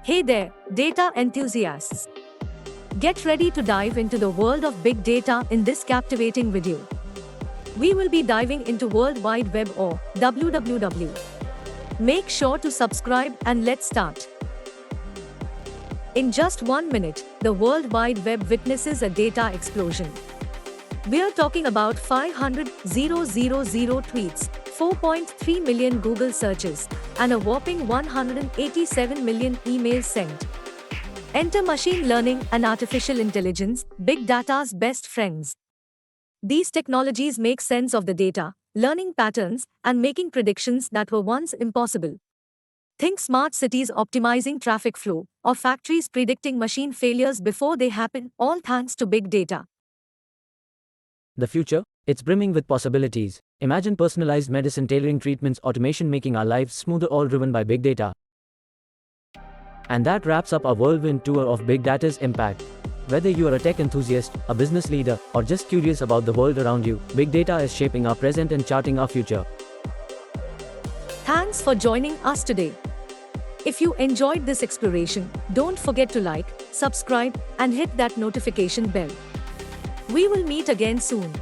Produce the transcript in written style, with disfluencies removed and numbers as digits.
Hey there, data enthusiasts. Get ready to dive into the world of big data in this captivating video. We will be diving into World Wide Web or WWW. Make sure to subscribe and let's start. In just 1 minute, the World Wide Web witnesses a data explosion. We're talking about 500,000 tweets, 4.3 million Google searches, and a whopping 187 million emails sent. Enter machine learning and artificial intelligence, big data's best friends. These technologies make sense of the data, learning patterns, and making predictions that were once impossible. Think smart cities optimizing traffic flow, or factories predicting machine failures before they happen, all thanks to big data. The future? It's brimming with possibilities. Imagine personalized medicine tailoring treatments, automation making our lives smoother, all driven by big data. And that wraps up our whirlwind tour of big data's impact. Whether you are a tech enthusiast, a business leader, or just curious about the world around you, big data is shaping our present and charting our future. Thanks for joining us today. If you enjoyed this exploration, don't forget to like, subscribe, and hit that notification bell. We will meet again soon.